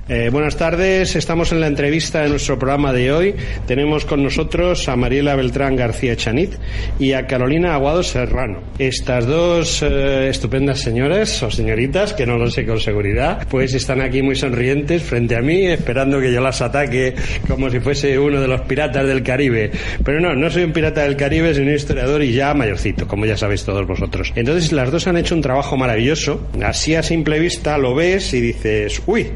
Buenas tardes, estamos en la entrevista de nuestro programa de hoy. Tenemos con nosotros a Mariela Beltrán García Echaniz y a Carolina Aguado Serrano. Estas dos estupendas señoras o señoritas, que no lo sé con seguridad, pues están aquí muy sonrientes frente a mí, esperando que yo las ataque como si fuese uno de los piratas del Caribe. Pero no soy un pirata del Caribe, soy un historiador y ya mayorcito, como ya sabéis todos vosotros. Entonces las dos han hecho un trabajo maravilloso. Así a simple vista lo ves y dices, uy,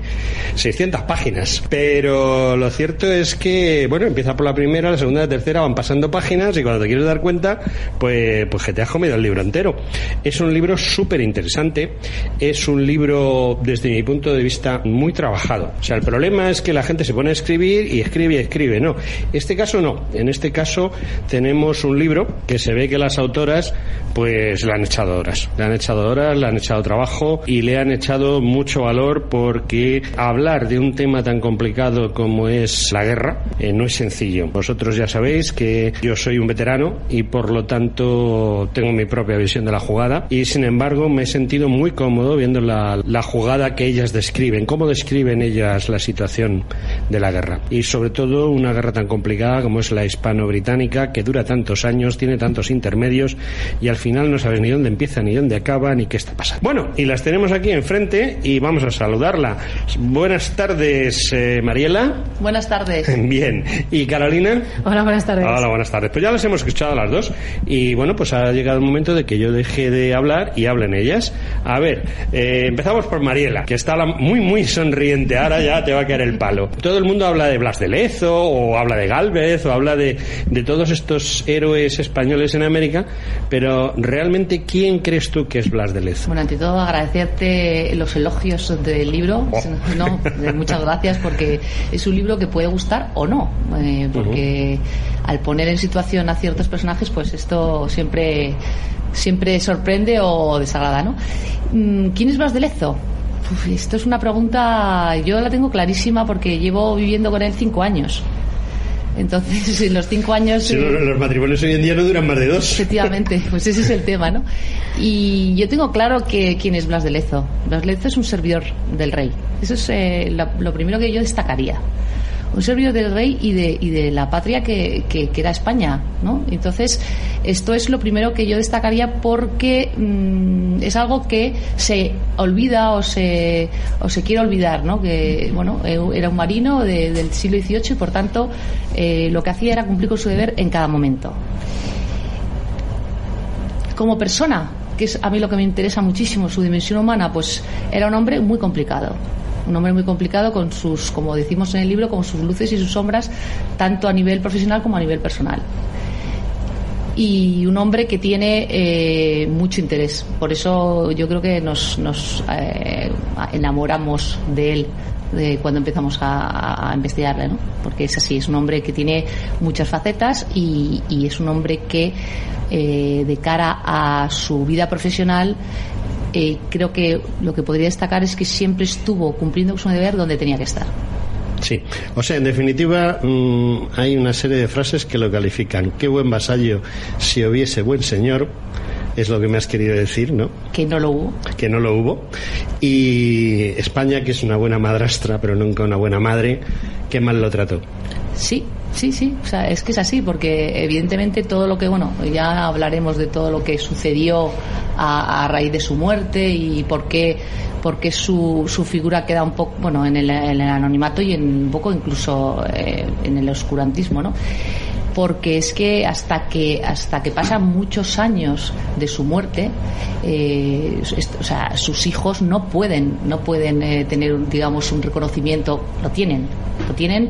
600 páginas. Pero lo cierto es que, bueno, empieza por la primera, la segunda, la tercera, van pasando páginas y cuando te quieres dar cuenta, pues que te has comido el libro entero. Es un libro súper interesante, es un libro, desde mi punto de vista, muy trabajado. O sea, el problema es que la gente se pone a escribir y escribe. No, este caso no. En este caso tenemos un libro que se ve que las autoras, pues le han echado horas. Le han echado trabajo y le han echado mucho valor, porque hablar de un tema tan complicado como es la guerra no es sencillo. Vosotros ya sabéis que yo soy un veterano y por lo tanto tengo mi propia visión de la jugada, y sin embargo me he sentido muy cómodo viendo la jugada que ellas describen, cómo describen ellas la situación de la guerra, y sobre todo una guerra tan complicada como es la hispano-británica, que dura tantos años, tiene tantos intermedios y al final no sabes ni dónde empieza ni dónde acaba ni qué está pasando. Bueno, y las tenemos aquí enfrente y vamos a saludarla. Buenas tardes, Mariela. Buenas tardes. Bien. ¿Y Carolina? Hola, buenas tardes. Hola, buenas tardes. Pues ya las hemos escuchado a las dos y bueno, pues ha llegado el momento de que yo deje de hablar y hablen ellas. A ver, empezamos por Mariela, que está muy sonriente. Ahora ya te va a caer el palo. Todo el mundo habla de Blas de Lezo, o habla de Gálvez, o habla de todos estos héroes españoles en América, pero realmente, ¿quién crees tú que es Blas de Lezo? Bueno, ante todo agradecerte los elogios del libro. No, muchas gracias, porque es un libro que puede gustar o no, porque al poner en situación a ciertos personajes, pues esto siempre sorprende o desagrada, ¿no? ¿Quién es Blas de Lezo? Esto es una pregunta, yo la tengo clarísima porque llevo viviendo con él 5 años. Entonces, en los 5 años... Sí, los matrimonios hoy en día no duran más de 2. Efectivamente, pues ese es el tema, ¿no? Y yo tengo claro quién es Blas de Lezo. Blas de Lezo es un servidor del rey. Eso es lo primero que yo destacaría. Un servidor del rey y de la patria que era España, ¿no? Entonces, esto es lo primero que yo destacaría, porque es algo que se olvida o se quiere olvidar, ¿no? Que, bueno, era un marino del siglo XVIII y, por tanto, lo que hacía era cumplir con su deber en cada momento. Como persona, que es a mí lo que me interesa muchísimo, su dimensión humana, pues era un hombre muy complicado. Un hombre muy complicado, con sus, como decimos en el libro, con sus luces y sus sombras, tanto a nivel profesional como a nivel personal. Y un hombre que tiene mucho interés. Por eso yo creo que nos enamoramos de él cuando empezamos a investigarle, ¿no? Porque es así, es un hombre que tiene muchas facetas y es un hombre que de cara a su vida profesional, creo que lo que podría destacar es que siempre estuvo cumpliendo con su deber donde tenía que estar. Sí, o sea, en definitiva, hay una serie de frases que lo califican. Qué buen vasallo si hubiese buen señor, es lo que me has querido decir, ¿no? Que no lo hubo. Que no lo hubo. Y España, que es una buena madrastra, pero nunca una buena madre, qué mal lo trató. Sí. O sea, es que es así, porque evidentemente todo lo que, bueno, ya hablaremos de todo lo que sucedió a raíz de su muerte y por qué su figura queda un poco, bueno, en el anonimato y un poco incluso en el oscurantismo, ¿no? Porque es que hasta que pasan muchos años de su muerte, o sea, sus hijos no pueden tener, digamos, un reconocimiento. Lo tienen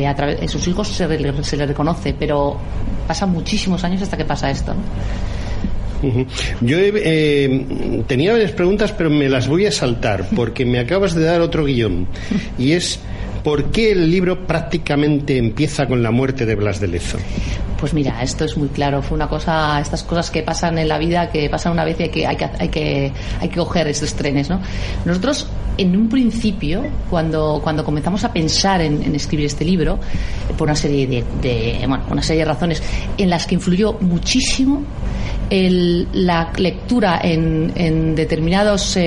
a través de sus hijos, se les reconoce, pero pasan muchísimos años hasta que pasa esto, ¿no? Yo tenía varias preguntas, pero me las voy a saltar porque me acabas de dar otro guión, y es: ¿por qué el libro prácticamente empieza con la muerte de Blas de Lezo? Pues mira, esto es muy claro. Fue una cosa, estas cosas que pasan en la vida, que pasan una vez y hay que coger estos trenes, ¿no? Nosotros, en un principio, cuando comenzamos a pensar en escribir este libro, por una serie de razones en las que influyó muchísimo la lectura en determinados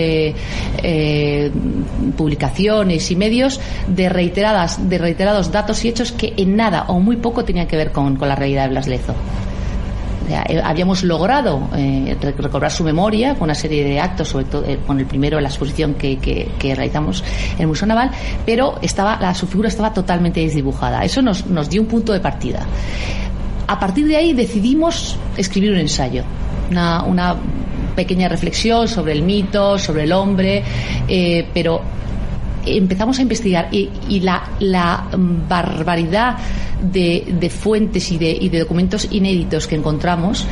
publicaciones y medios de reiterados datos y hechos que en nada o muy poco tenían que ver con la realidad de Blas de Lezo. Habíamos logrado recobrar su memoria con una serie de actos, sobre todo con el primero en la exposición que realizamos en el Museo Naval, pero su figura estaba totalmente desdibujada. Eso nos dio un punto de partida. A partir de ahí decidimos escribir un ensayo, una pequeña reflexión sobre el mito, sobre el hombre, pero empezamos a investigar y la barbaridad de fuentes y de documentos inéditos que encontramos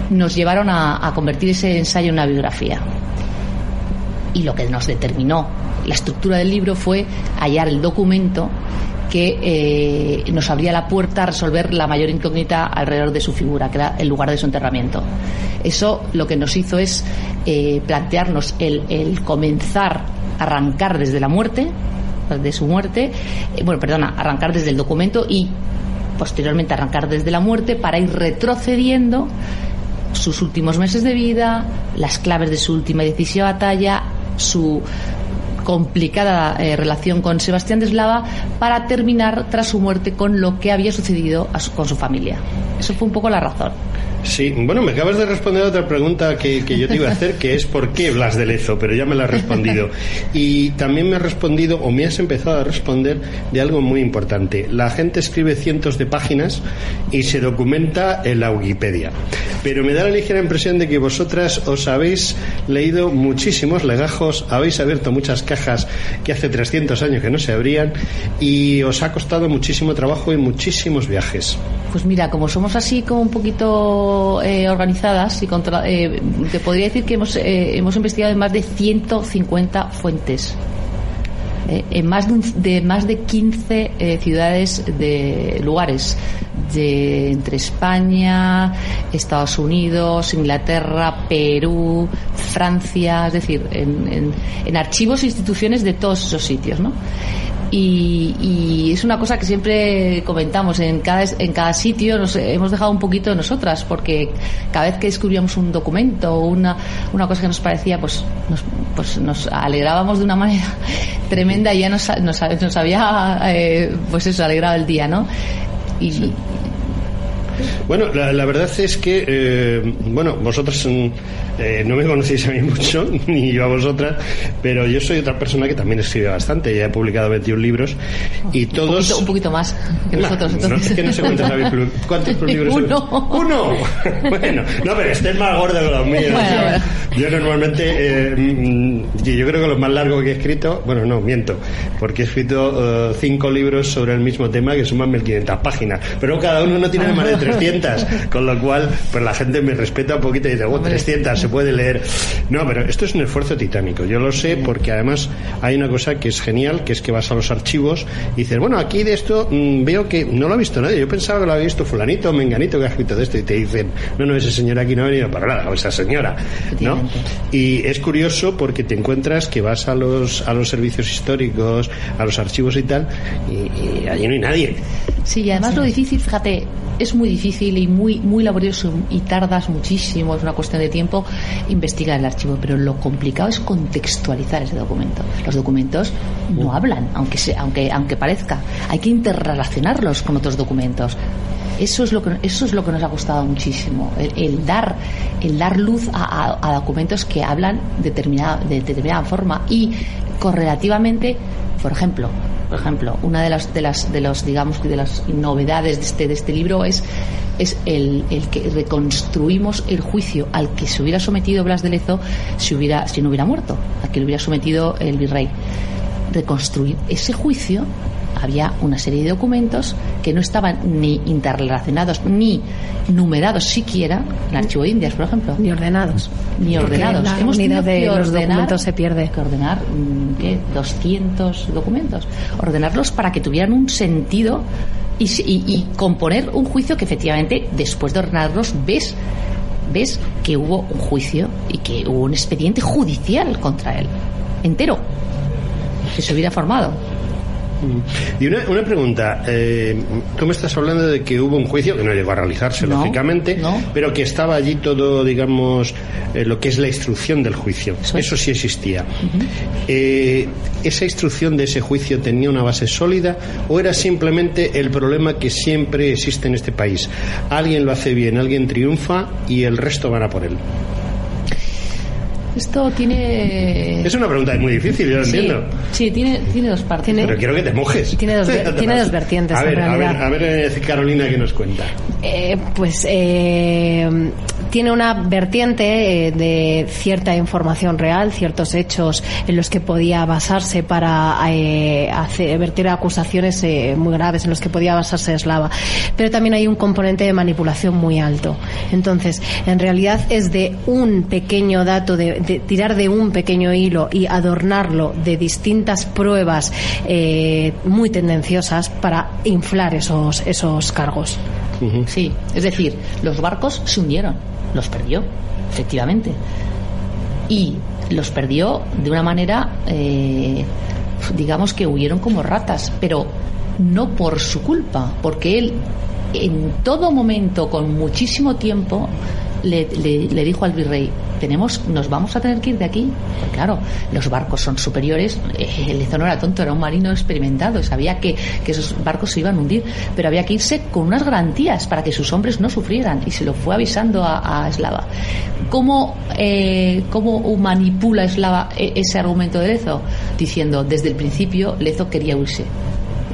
nos llevaron a convertir ese ensayo en una biografía. Y lo que nos determinó la estructura del libro fue hallar el documento que nos abría la puerta a resolver la mayor incógnita alrededor de su figura, que era el lugar de su enterramiento. Eso lo que nos hizo es plantearnos el comenzar a arrancar desde la muerte, de su muerte, arrancar desde el documento y posteriormente arrancar desde la muerte para ir retrocediendo sus últimos meses de vida, las claves de su última y decisiva batalla, su complicada relación con Sebastián de Eslava, para terminar tras su muerte con lo que había sucedido con su familia. Eso fue un poco la razón. Sí, bueno, me acabas de responder a otra pregunta que yo te iba a hacer, que es ¿por qué Blas de Lezo? Pero ya me la has respondido. Y también me has respondido, o me has empezado a responder, de algo muy importante. La gente escribe cientos de páginas y se documenta en la Wikipedia. Pero me da la ligera impresión de que vosotras os habéis leído muchísimos legajos, habéis abierto muchas cajas que hace 300 años que no se abrían, y os ha costado muchísimo trabajo y muchísimos viajes. Pues mira, como somos así como un poquito organizadas, y te podría decir que hemos investigado en más de 150 fuentes, en más de 15 ciudades, de lugares entre España, Estados Unidos, Inglaterra, Perú, Francia, es decir, en archivos e instituciones de todos esos sitios, ¿no? Y es una cosa que siempre comentamos, en cada sitio nos hemos dejado un poquito de nosotras, porque cada vez que descubríamos un documento o una cosa que nos parecía, pues nos alegrábamos de una manera tremenda, y ya nos había pues eso, alegrado el día, ¿no? Y sí. Bueno, la verdad es que vosotros no me conocéis a mí mucho, ni yo a vosotras, pero yo soy otra persona que también escribe bastante. Ya he publicado 21 libros y todos... Un poquito más que nosotros. No, es que no sé cuántos libros. ¡Uno! Bueno, no, pero este es más gordo que los míos. Bueno. Yo normalmente, yo creo que lo más largo que he escrito, bueno, no, miento, porque he escrito 5 libros sobre el mismo tema que suman 1500 páginas, pero cada uno no tiene más de 300, con lo cual pues la gente me respeta un poquito y dice, 300 se puede leer. No, pero esto es un esfuerzo titánico, yo lo sé, porque además hay una cosa que es genial, que es que vas a los archivos y dices, bueno, aquí de esto veo que no lo ha visto nadie, yo pensaba que lo había visto fulanito o menganito que ha escrito de esto, y te dicen, no, ese señor aquí no ha venido para nada, o esa señora, ¿no? Y es curioso porque te encuentras que vas a los servicios históricos, a los archivos y tal, y allí no hay nadie. Sí, y además lo difícil, fíjate, es muy difícil y muy laborioso, y tardas muchísimo, es una cuestión de tiempo, investigar el archivo, pero lo complicado es contextualizar ese documento. Los documentos no hablan, aunque parezca, hay que interrelacionarlos con otros documentos. Eso es lo que nos ha costado muchísimo, el dar luz a documentos que hablan de determinada forma, y correlativamente, por ejemplo, una de las novedades de este libro es el que reconstruimos el juicio al que se hubiera sometido Blas de Lezo si no hubiera muerto, al que le hubiera sometido el virrey. Reconstruir ese juicio, había una serie de documentos que no estaban ni interrelacionados ni numerados siquiera, en el Archivo de Indias, por ejemplo, ni ordenados. La hemos unidad de los documentos se pierde. Que ordenar 200 documentos, ordenarlos para que tuvieran un sentido y componer un juicio que efectivamente, después de ordenarlos, ves que hubo un juicio y que hubo un expediente judicial contra él entero, que se hubiera formado. Y una pregunta, tú me estás hablando de que hubo un juicio que no llegó a realizarse, lógicamente, pero que estaba allí todo, digamos, lo que es la instrucción del juicio. Eso sí existía. ¿Esa instrucción de ese juicio tenía una base sólida o era simplemente el problema que siempre existe en este país? Alguien lo hace bien, alguien triunfa y el resto van a por él. Esto tiene... Es una pregunta muy difícil, yo lo entiendo. Sí, tiene dos partes. Pero quiero que te mojes. Tiene dos vertientes, a ver, en realidad. A ver, Carolina, ¿qué nos cuenta? Tiene una vertiente de cierta información real, ciertos hechos en los que podía basarse para vertir acusaciones muy graves, en los que podía basarse Slava. Pero también hay un componente de manipulación muy alto. Entonces, en realidad es de un pequeño dato, de tirar de un pequeño hilo y adornarlo de distintas pruebas muy tendenciosas para inflar esos cargos. Sí, es decir, los barcos se hundieron, los perdió, efectivamente, y los perdió de una manera, digamos que huyeron como ratas, pero no por su culpa, porque él en todo momento, con muchísimo tiempo, le dijo al virrey: nos vamos a tener que ir de aquí, porque claro, los barcos son superiores. Lezo no era tonto, era un marino experimentado, sabía que esos barcos se iban a hundir, pero había que irse con unas garantías para que sus hombres no sufrieran, y se lo fue avisando a Slava. ¿Cómo manipula Slava ese argumento de Lezo? Diciendo: desde el principio Lezo quería irse,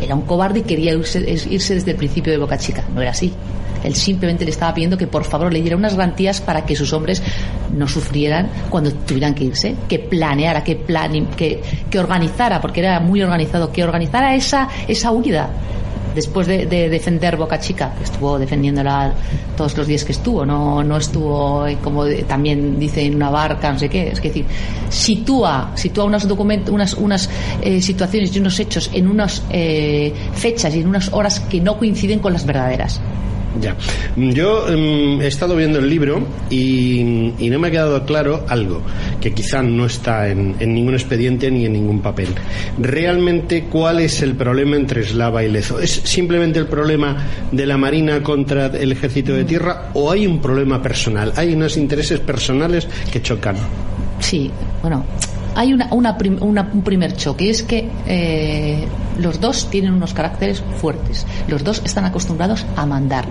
era un cobarde y quería irse desde el principio de Boca Chica. No era así. Él simplemente le estaba pidiendo que por favor le diera unas garantías para que sus hombres no sufrieran cuando tuvieran que irse, que planeara, que organizara, porque era muy organizado, que organizara esa huida después de defender Boca Chica, que estuvo defendiéndola todos los días que estuvo, no estuvo como también dice en una barca, no sé qué. Es decir, sitúa unos documentos, unas situaciones y unos hechos en unas fechas y en unas horas que no coinciden con las verdaderas. Ya. Yo he estado viendo el libro y no me ha quedado claro algo que quizá no está en ningún expediente ni en ningún papel. Realmente, ¿cuál es el problema entre Slava y Lezo? ¿Es simplemente el problema de la marina contra el ejército de tierra o hay un problema personal? ¿Hay unos intereses personales que chocan? Sí, bueno, hay un primer choque, es que los dos tienen unos caracteres fuertes, los dos están acostumbrados a mandar,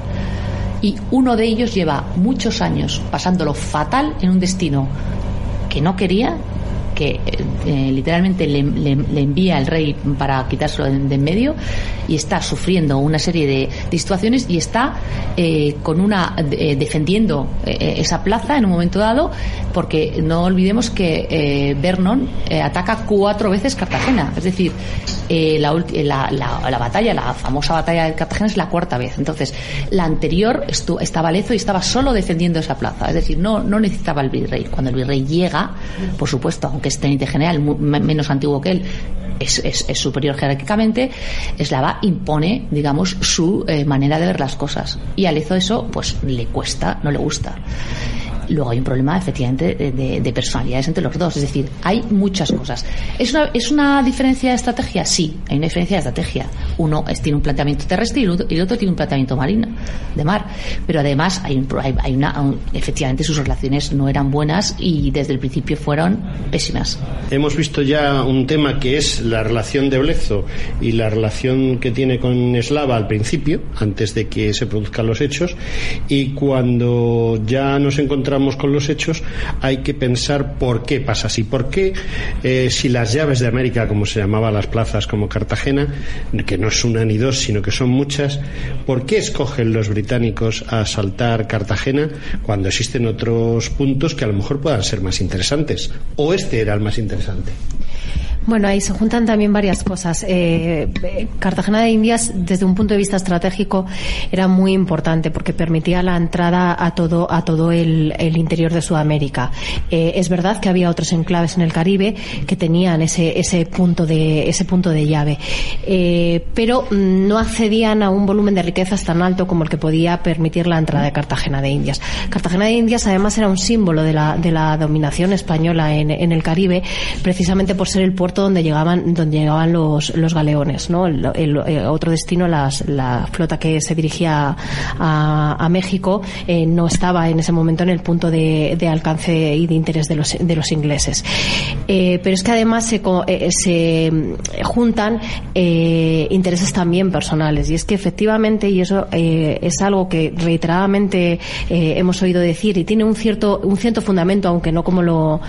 y uno de ellos lleva muchos años pasándolo fatal en un destino que no quería, que literalmente le envía el rey para quitárselo de en medio, y está sufriendo una serie de situaciones y está defendiendo esa plaza en un momento dado, porque no olvidemos que Vernon ataca 4 veces Cartagena, es decir, la batalla, la famosa batalla de Cartagena es la 4ª vez. Entonces, la anterior estaba Lezo y estaba solo defendiendo esa plaza, es decir, no necesitaba el virrey. Cuando el virrey llega, por supuesto, aunque es teniente general, menos antiguo que él, es superior jerárquicamente, Slava impone, digamos, su manera de ver las cosas, y a Lezo eso pues le cuesta, no le gusta. Luego hay un problema, efectivamente, de personalidades entre los dos. Es decir, hay muchas cosas. ¿Es una diferencia de estrategia? Sí, hay una diferencia de estrategia. Uno tiene un planteamiento terrestre y el otro tiene un planteamiento marino, de mar. Pero además efectivamente sus relaciones no eran buenas y desde el principio fueron pésimas. Hemos visto ya un tema que es la relación de Lezo y la relación que tiene con Slava al principio, antes de que se produzcan los hechos, y cuando ya nos encontramos con los hechos hay que pensar por qué pasa así, por qué si las llaves de América, como se llamaba las plazas como Cartagena, que no es una ni dos sino que son muchas, ¿por qué escogen los británicos asaltar Cartagena cuando existen otros puntos que a lo mejor puedan ser más interesantes? ¿O este era el más interesante? Bueno, ahí se juntan también varias cosas. Cartagena de Indias, desde un punto de vista estratégico, era muy importante porque permitía la entrada a todo el interior de Sudamérica. Es verdad que había otros enclaves en el Caribe que tenían ese punto de llave, pero no accedían a un volumen de riquezas tan alto como el que podía permitir la entrada de Cartagena de Indias. Cartagena de Indias, además, era un símbolo de la dominación española en el Caribe, precisamente por ser el puerto puerto donde llegaban los galeones, ¿no? El otro destino, la flota que se dirigía a México, no estaba en ese momento en el punto de alcance y de interés de los ingleses. Pero es que además se juntan intereses también personales, y es que efectivamente, y eso es algo que reiteradamente hemos oído decir, y tiene un cierto fundamento, aunque no como lo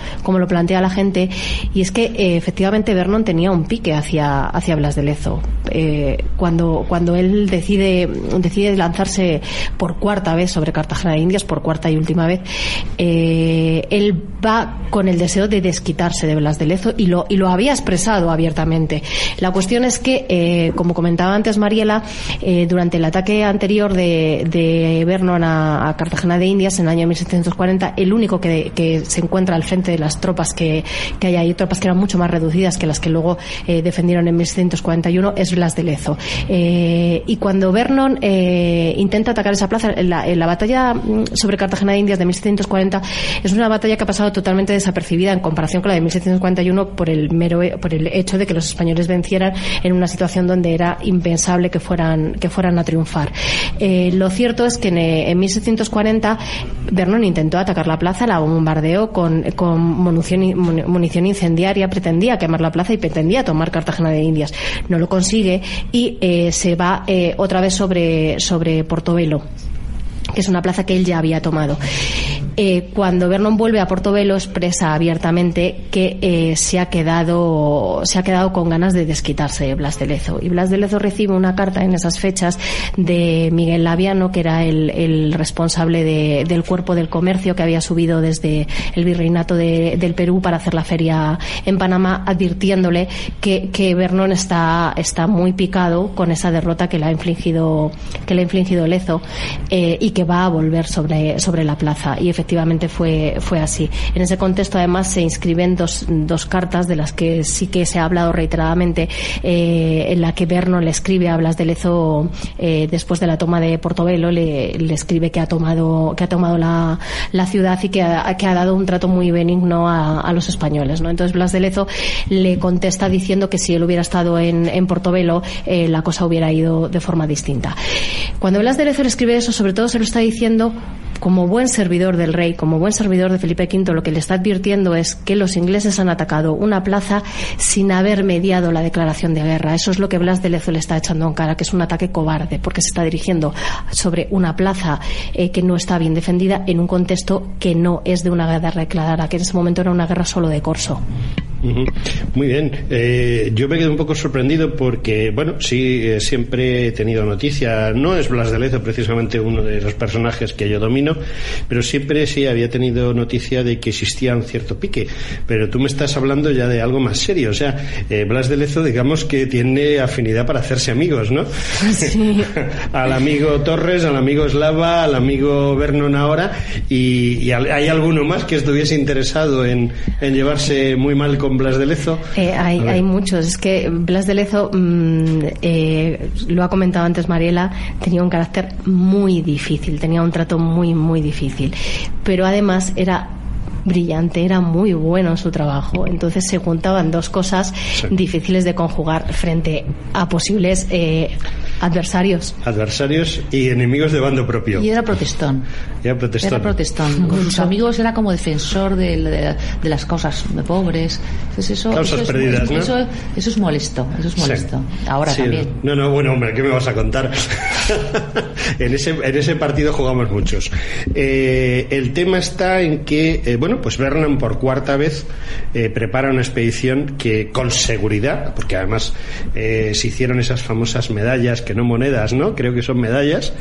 plantea la gente, y es que efectivamente Vernon tenía un pique hacia Blas de Lezo. Cuando él decide lanzarse por cuarta vez sobre Cartagena de Indias, por cuarta y última vez, él va con el deseo de desquitarse de Blas de Lezo, y lo había expresado abiertamente. La cuestión es que, como comentaba antes Mariela, durante el ataque anterior de Vernon a Cartagena de Indias en el año 1740, el único que se encuentra al frente de las tropas que hay ahí, tropas que eran mucho más reducidas que las que luego defendieron en 1741, es Blas de Lezo. Y cuando Vernon intenta atacar esa plaza, la batalla sobre Cartagena de Indias de 1740 es una batalla que ha pasado totalmente desapercibida en comparación con la de 1741 por el hecho de que los españoles vencieran en una situación donde era impensable que fueran a triunfar. Lo cierto es que en 1740 Vernon intentó atacar la plaza, la bombardeó con munición incendiaria, pretendía quemar la plaza y pretendía tomar Cartagena de Indias. No lo consigue y se va otra vez sobre Portobelo, que es una plaza que él ya había tomado. Cuando Vernon vuelve a Portobelo, expresa abiertamente que se ha quedado con ganas de desquitarse de Blas de Lezo, y Blas de Lezo recibe una carta en esas fechas de Miguel Laviano, que era el responsable del cuerpo del comercio que había subido desde el virreinato del Perú para hacer la feria en Panamá, advirtiéndole que Vernon está muy picado con esa derrota que le ha infligido Lezo, y que va a volver sobre la plaza. Y efectivamente fue así. En ese contexto, además, se inscriben dos cartas de las que sí que se ha hablado reiteradamente, en la que Vernon le escribe a Blas de Lezo después de la toma de Portobelo, le escribe que ha tomado la ciudad y que ha dado un trato muy benigno a los españoles, ¿no? Entonces Blas de Lezo le contesta diciendo que si él hubiera estado en Portobelo, la cosa hubiera ido de forma distinta. Cuando Blas de Lezo le escribe eso, sobre todo se lo está diciendo como buen servidor del rey, como buen servidor de Felipe V. Lo que le está advirtiendo es que los ingleses han atacado una plaza sin haber mediado la declaración de guerra. Eso es lo que Blas de Lezo le está echando en cara, que es un ataque cobarde, porque se está dirigiendo sobre una plaza que no está bien defendida en un contexto que no es de una guerra declarada, que en ese momento era una guerra solo de corso. Muy bien. Yo me quedo un poco sorprendido porque, bueno, sí, siempre he tenido noticia. No es Blas de Lezo precisamente uno de los personajes que yo domino, pero siempre sí había tenido noticia de que existía un cierto pique. Pero tú me estás hablando ya de algo más serio. O sea, Blas de Lezo, digamos que tiene afinidad para hacerse amigos, ¿no? Sí. Al amigo Torres, al amigo Eslava, al amigo Vernon ahora, y ¿hay alguno más que estuviese interesado en llevarse muy mal con Blas de Lezo? Hay muchos. Es que Blas de Lezo, lo ha comentado antes Mariela, tenía un carácter muy difícil, tenía un trato muy, muy difícil, pero además era brillante, era muy bueno en su trabajo. Entonces se juntaban dos cosas difíciles de conjugar frente a posibles adversarios y enemigos de bando propio. Y era protestón. Con sus amigos era como defensor de las causas de pobres. Entonces causas perdidas, ¿no? Eso es molesto. Sí. Ahora sí, también. No, bueno, hombre, ¿qué me vas a contar? en ese partido jugamos muchos. El tema está en que, pues Vernon por cuarta vez prepara una expedición que con seguridad, porque además se hicieron esas famosas medallas, que no monedas, ¿no? Creo que son medallas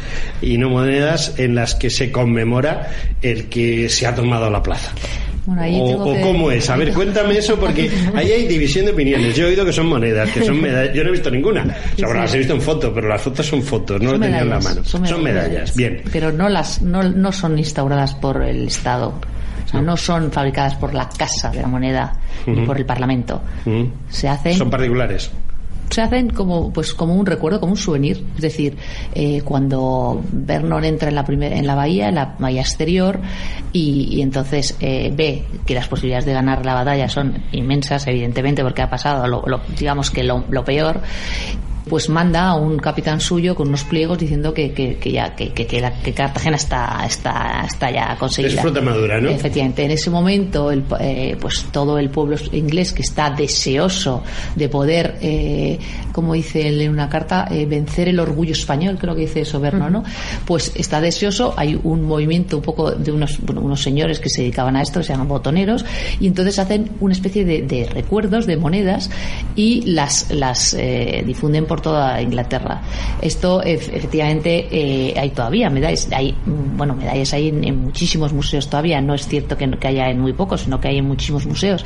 y no monedas, en las que se conmemora el que se ha tomado la plaza. Bueno, ahí ¿cómo es? A ver, cuéntame eso, porque ahí hay división de opiniones. Yo he oído que son monedas, que son medallas. Yo no he visto ninguna. O sea, bueno, las he visto en foto, pero las fotos son fotos, no las tenía en la mano. Son medallas, bien. Pero no son instauradas por el Estado. O sea, no son fabricadas por la Casa de la Moneda ni por el Parlamento. Se hacen... Son particulares. se hacen como un recuerdo, como un souvenir. Es decir, cuando Vernon entra en la bahía exterior, y entonces ve que las posibilidades de ganar la batalla son inmensas, evidentemente, porque ha pasado digamos que lo peor, pues manda a un capitán suyo con unos pliegos diciendo que Cartagena está ya conseguida. Es fruta madura, ¿no? Efectivamente, en ese momento pues todo el pueblo inglés, que está deseoso de poder, como dice él en una carta, vencer el orgullo español, creo que dice eso Vernon, ¿no? Pues está deseoso. Hay un movimiento un poco de unos señores que se dedicaban a esto, se llaman botoneros, y entonces hacen una especie de recuerdos, de monedas, y las difunden por toda Inglaterra. Esto efectivamente hay todavía medallas hay en muchísimos museos todavía. No es cierto que haya en muy pocos, sino que hay en muchísimos museos.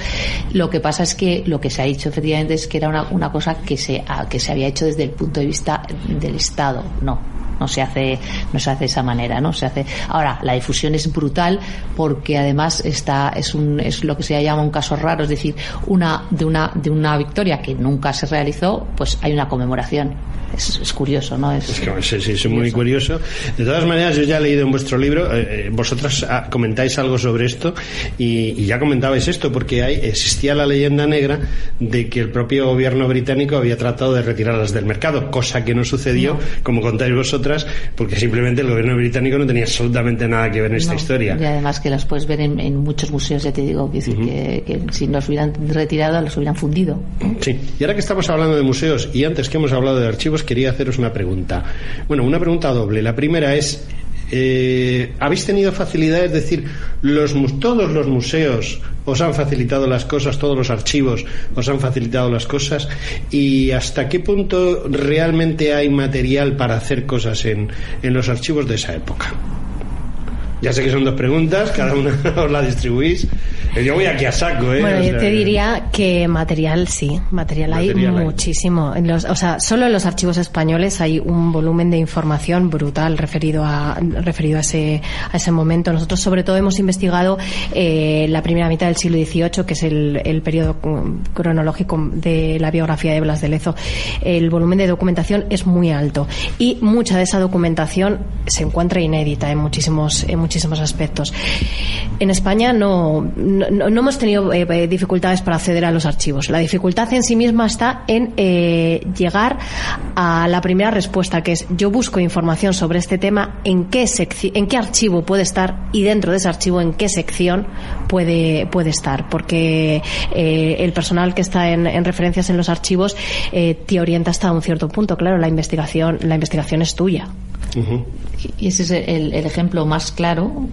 Lo que pasa es que lo que se ha dicho efectivamente es que era una cosa que se había hecho desde el punto de vista del Estado. No se hace de esa manera, ¿no? Se hace. Ahora, la difusión es brutal, porque además es lo que se llama un caso raro, es decir, de una victoria que nunca se realizó, pues hay una conmemoración. Es curioso, ¿no? Es muy curioso. De todas maneras, yo ya he leído en vuestro libro, vosotras comentáis algo sobre esto, y ya comentabais esto, porque existía la leyenda negra de que el propio gobierno británico había tratado de retirarlas del mercado, cosa que no sucedió, como contáis vosotras, porque simplemente el gobierno británico no tenía absolutamente nada que ver en esta historia. Y además que las puedes ver en muchos museos, ya te digo, que si nos hubieran retirado, los hubieran fundido. Sí. Y ahora que estamos hablando de museos, y antes que hemos hablado de archivos, quería haceros una pregunta. Bueno, una pregunta doble. La primera es, ¿habéis tenido facilidad? Es decir, todos los museos os han facilitado las cosas, todos los archivos os han facilitado las cosas, y hasta qué punto realmente hay material para hacer cosas en los archivos de esa época. Ya sé que son dos preguntas, cada una os la distribuís. Yo voy aquí a saco, Bueno, yo te diría que material hay muchísimo. Solo en los archivos españoles hay un volumen de información brutal referido a ese momento. Nosotros sobre todo hemos investigado la primera mitad del siglo XVIII, que es el periodo cronológico de la biografía de Blas de Lezo. El volumen de documentación es muy alto, y mucha de esa documentación se encuentra inédita en muchísimos aspectos. En España no hemos tenido dificultades para acceder a los archivos. La dificultad en sí misma está en llegar a la primera respuesta, que es: yo busco información sobre este tema, en qué archivo puede estar, y dentro de ese archivo en qué sección puede estar, porque el personal que está en referencias en los archivos te orienta hasta un cierto punto. Claro, la investigación es tuya. Uh-huh. Y ese es el ejemplo más claro.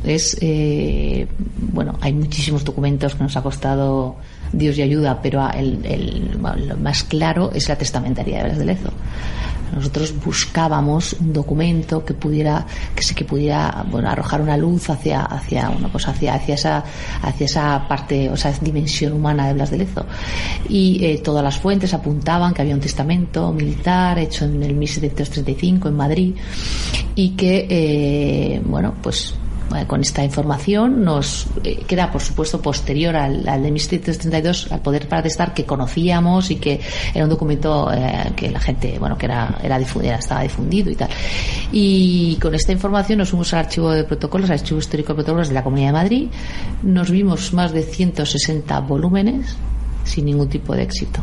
Hay muchísimos documentos que nos ha costado Dios y ayuda, pero lo más claro es la testamentaría de Blas de Lezo. Nosotros buscábamos un documento que pudiera arrojar una luz hacia esa parte, o sea, esa dimensión humana de Blas de Lezo. Y todas las fuentes apuntaban que había un testamento militar hecho en el 1735 en Madrid, y que con esta información que era por supuesto posterior al de 1732, al poder para atestar que conocíamos, y que era un documento que la gente estaba difundido y tal. Y con esta información nos fuimos al archivo de protocolos, al archivo histórico de protocolos de la Comunidad de Madrid. Nos vimos más de 160 volúmenes sin ningún tipo de éxito.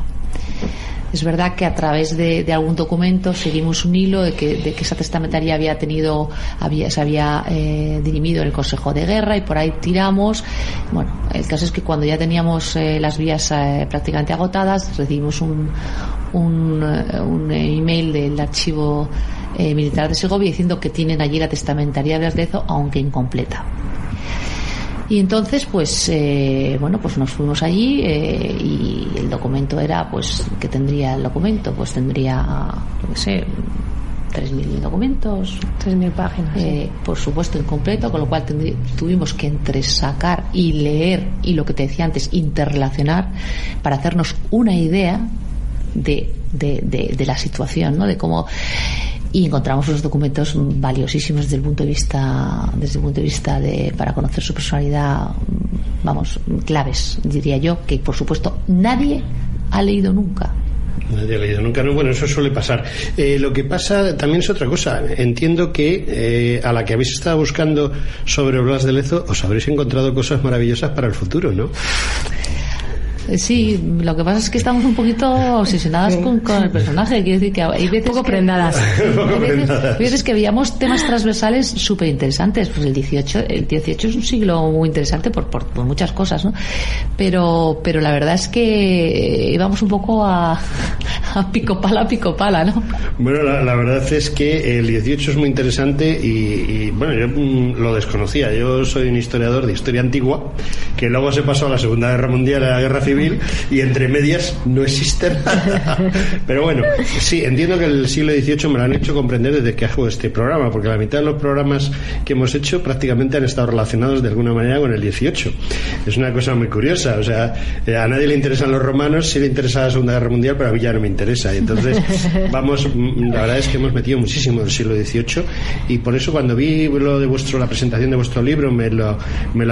Es verdad que a través de algún documento seguimos un hilo de que esa testamentaría se había dirimido en el Consejo de Guerra, y por ahí tiramos. Bueno, el caso es que cuando ya teníamos las vías prácticamente agotadas, recibimos un email del archivo militar de Segovia diciendo que tienen allí la testamentaría de Blas de Lezo, aunque incompleta. Y entonces nos fuimos allí, y el documento era que tendría el documento, tendría 3.000 documentos, 3.000 páginas, sí. Por supuesto incompleto, con lo cual tuvimos que entresacar y leer, y lo que te decía antes, interrelacionar, para hacernos una idea de la situación, ¿no? De cómo. Y encontramos unos documentos valiosísimos desde el punto de vista para conocer su personalidad, claves, diría yo, que por supuesto nadie ha leído nunca. Nadie ha leído nunca, no, bueno, eso suele pasar. Lo que pasa también es otra cosa. Entiendo que a la que habéis estado buscando sobre Blas de Lezo os habréis encontrado cosas maravillosas para el futuro, ¿no? Sí, lo que pasa es que estamos un poquito obsesionadas con el personaje. Quiero decir que hay veces poco prendadas. Hay veces que veíamos temas transversales súper interesantes. Pues el 18 es un siglo muy interesante por muchas cosas, ¿no? Pero la verdad es que íbamos un poco a pico pala, ¿no? Bueno, la verdad es que el 18 es muy interesante y bueno, yo lo desconocía. Yo soy un historiador de historia antigua que luego se pasó a la Segunda Guerra Mundial, a la Guerra Civil, y entre medias no existe nada. Pero bueno, sí, entiendo que el siglo XVIII me lo han hecho comprender desde que hago este programa, porque la mitad de los programas que hemos hecho prácticamente han estado relacionados de alguna manera con el XVIII. Es una cosa muy curiosa, o sea, a nadie le interesan los romanos, sí le interesa la Segunda Guerra Mundial, pero a mí ya no me interesa. Y entonces la verdad es que hemos metido muchísimo del siglo XVIII, y por eso cuando vi la presentación de vuestro libro, me lo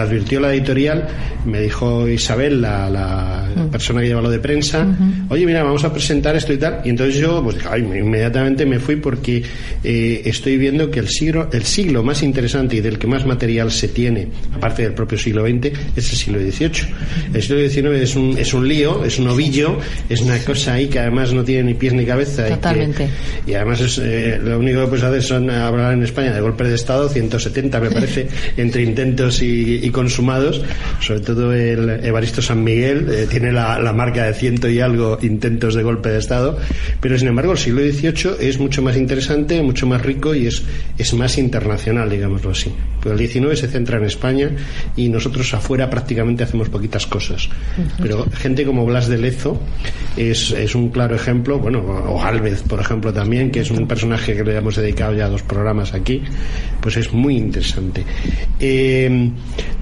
advirtió la editorial, me dijo Isabel, la persona que lleva lo de prensa, oye, mira, vamos a presentar esto y tal, y entonces yo pues inmediatamente me fui, porque estoy viendo que el siglo más interesante y del que más material se tiene, aparte del propio siglo XX, es el siglo XVIII. El siglo XIX es un lío, es un ovillo, es una cosa ahí que además no tiene ni pies ni cabeza. Totalmente. Y además lo único que puedes hacer son hablar en España de golpes de Estado, 170 me parece, entre intentos y consumados. Sobre todo el Evaristo San Miguel tiene la marca de 100 y algo intentos de golpe de Estado, pero sin embargo el siglo XVIII es mucho más interesante, mucho más rico y es más internacional, digámoslo así. Pero el XIX se centra en España y nosotros afuera prácticamente hacemos poquitas cosas. Pero gente como Blas de Lezo es un claro ejemplo, bueno, o Gálvez, por ejemplo, también, que es un personaje que le hemos dedicado ya 2 programas aquí, pues es muy interesante.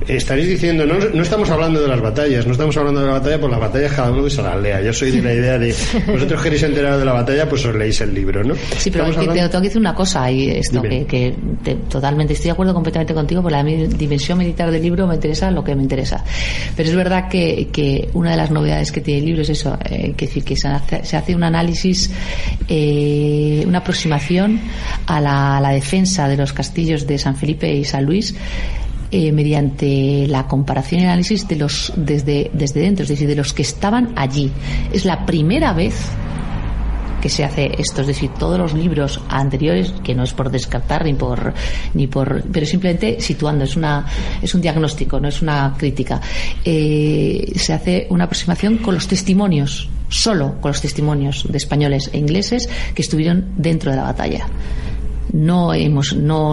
Estaréis diciendo, no estamos hablando de las batallas, no estamos hablando de la batalla, pues las batallas cada uno que se las lea. Yo soy de la idea de, vosotros queréis enterar de la batalla, pues os leéis el libro, ¿no? Sí, pero tengo que decir una cosa, y esto totalmente estoy de acuerdo completamente contigo, por la dimensión militar del libro me interesa lo que me interesa. Pero es verdad que una de las novedades que tiene el libro es eso, que se hace un análisis, una aproximación a la defensa de los castillos de San Felipe y San Luis, mediante la comparación y análisis desde dentro, es decir, de los que estaban allí. Es la primera vez que se hace esto, es decir, todos los libros anteriores, que no es por descartar pero simplemente situando, es un diagnóstico, no es una crítica. Se hace una aproximación con los testimonios, solo con los testimonios de españoles e ingleses que estuvieron dentro de la batalla. No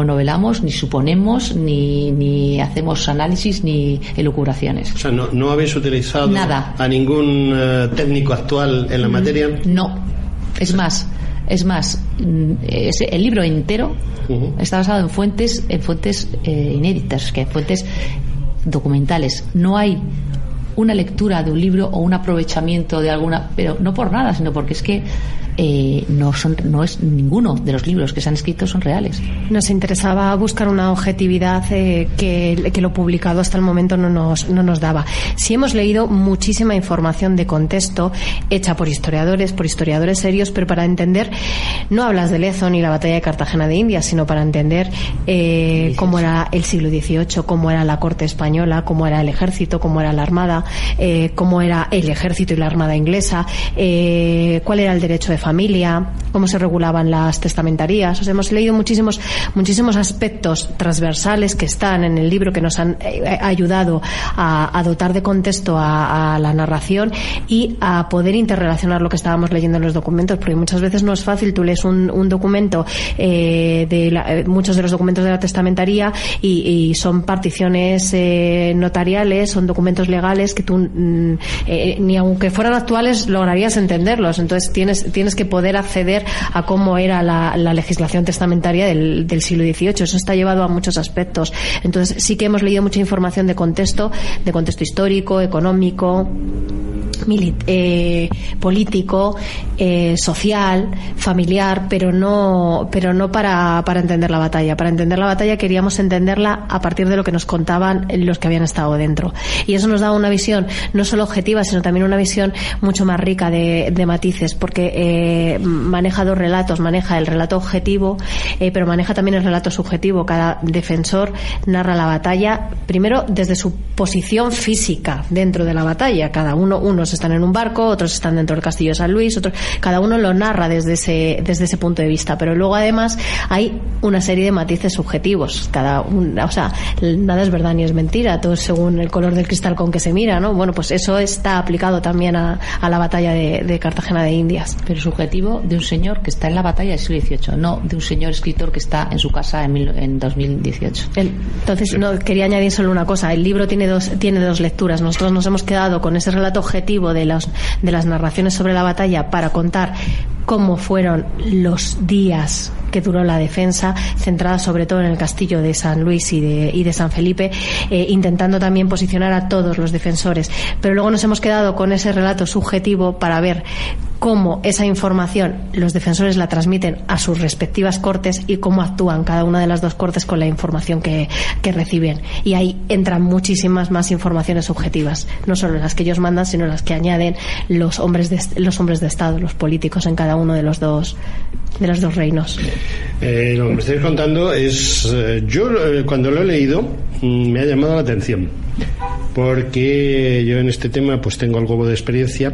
novelamos, ni suponemos, ni hacemos análisis, ni elucubraciones. O sea, no habéis utilizado nada a ningún técnico actual en la materia. No, es más, el libro entero está basado en fuentes inéditas, que fuentes documentales. No hay una lectura de un libro o un aprovechamiento de alguna, pero no por nada, sino porque es que no es ninguno de los libros que se han escrito son reales. Nos interesaba buscar una objetividad que lo publicado hasta el momento no nos daba. Sí hemos leído muchísima información de contexto hecha por historiadores serios, pero para entender, no hablas de Lezo ni la batalla de Cartagena de Indias, sino para entender cómo era el siglo XVIII, cómo era la corte española, cómo era el ejército, cómo era la armada, cómo era el ejército y la armada inglesa, cuál era el derecho de familia, cómo se regulaban las testamentarías. O sea, hemos leído muchísimos aspectos transversales que están en el libro, que nos han ayudado a dotar de contexto a la narración y a poder interrelacionar lo que estábamos leyendo en los documentos, porque muchas veces no es fácil. Tú lees un documento, muchos de los documentos de la testamentaría, y son particiones notariales, son documentos legales que tú ni aunque fueran actuales lograrías entenderlos. Entonces tienes que poder acceder a cómo era la legislación testamentaria del siglo XVIII. Eso está llevado a muchos aspectos. Entonces sí que hemos leído mucha información de contexto histórico, económico, político, social, familiar, pero no para entender la batalla. Para entender la batalla queríamos entenderla a partir de lo que nos contaban los que habían estado dentro. Y eso nos daba una visión no solo objetiva, sino también una visión mucho más rica de matices, porque maneja dos relatos, maneja el relato objetivo, pero maneja también el relato subjetivo. Cada defensor narra la batalla, primero desde su posición física dentro de la batalla. Unos están en un barco, otros están dentro del castillo de San Luis, cada uno lo narra desde ese punto de vista, pero luego además hay una serie de matices subjetivos. Nada es verdad ni es mentira, todo es según el color del cristal con que se mira, ¿no? Bueno, pues eso está aplicado también a la batalla de Cartagena de Indias. Pero subjetivo de un señor que está en la batalla del siglo XVIII, no de un señor escritor que está en su casa en 2018. Entonces, quería añadir solo una cosa. El libro tiene dos lecturas. Nosotros nos hemos quedado con ese relato objetivo de las narraciones sobre la batalla para contar cómo fueron los días que duró la defensa, centrada sobre todo en el castillo de San Luis y de San Felipe, intentando también posicionar a todos los defensores. Pero luego nos hemos quedado con ese relato subjetivo para ver cómo esa información los defensores la transmiten a sus respectivas cortes y cómo actúan cada una de las dos cortes con la información que reciben. Y ahí entran muchísimas más informaciones subjetivas, no solo las que ellos mandan, sino las que añaden los hombres de Estado, los políticos en cada uno de los dos reinos. Lo que me estáis contando es, yo cuando lo he leído me ha llamado la atención, porque yo en este tema pues tengo algo de experiencia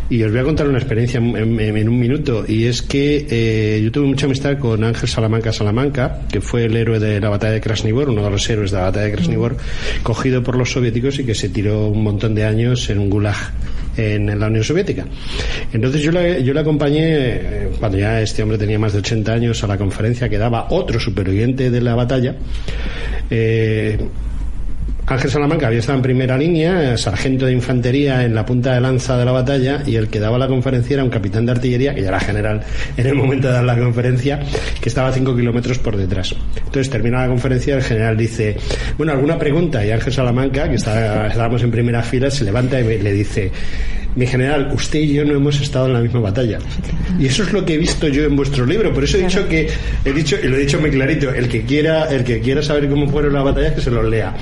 y os voy a contar una experiencia en un minuto. Y es que yo tuve mucha amistad con Ángel Salamanca, que fue el héroe de la batalla de Krasnivor, uno de los héroes de la batalla de Krasnivor, cogido por los soviéticos y que se tiró un montón de años en un gulag en la Unión Soviética. Entonces yo le acompañé cuando ya este hombre tenía más de 80 años a la conferencia que daba otro superviviente de la batalla. Ángel Salamanca había estado en primera línea, sargento de infantería en la punta de lanza de la batalla, y el que daba la conferencia era un capitán de artillería, que ya era general en el momento de dar la conferencia, que estaba a 5 kilómetros por detrás. Entonces termina la conferencia, el general dice, bueno, ¿alguna pregunta? Y Ángel Salamanca, que estábamos en primera fila, se levanta y le dice, mi general, usted y yo no hemos estado en la misma batalla. Y eso es lo que he visto yo en vuestro libro. Por eso he dicho, y lo he dicho muy clarito, el que quiera saber cómo fueron las batallas, que se los lea.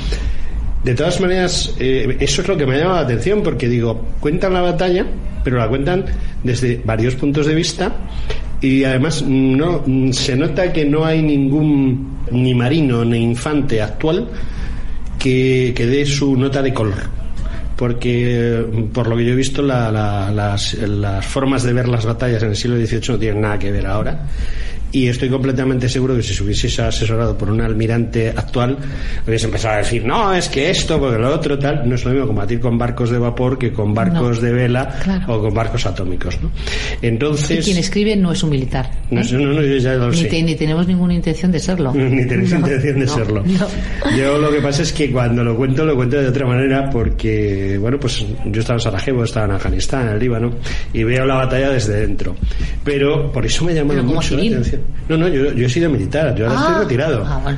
De todas maneras, eso es lo que me ha llamado la atención, porque digo, cuentan la batalla, pero la cuentan desde varios puntos de vista, y además no se nota que no hay ni marino ni infante actual que dé su nota de color, porque por lo que yo he visto las formas de ver las batallas en el siglo XVIII no tienen nada que ver ahora. Y estoy completamente seguro que si se hubiese asesorado por un almirante actual, hubiese empezado a decir, no, es que esto, porque lo otro, tal. No es lo mismo combatir con barcos de vapor que con barcos de vela, claro, o con barcos atómicos, ¿no? Entonces, y quien escribe no es un militar, ¿eh? No, yo ya lo sé. Ni tenemos ninguna intención de serlo. Ni tenéis intención de serlo. No. Yo lo que pasa es que cuando lo cuento de otra manera, porque, bueno, pues yo estaba en Sarajevo, estaba en Afganistán, en el Líbano, y veo la batalla desde dentro. Pero por eso me llamó mucho la atención. No, yo he sido militar, yo ahora estoy retirado. Bueno,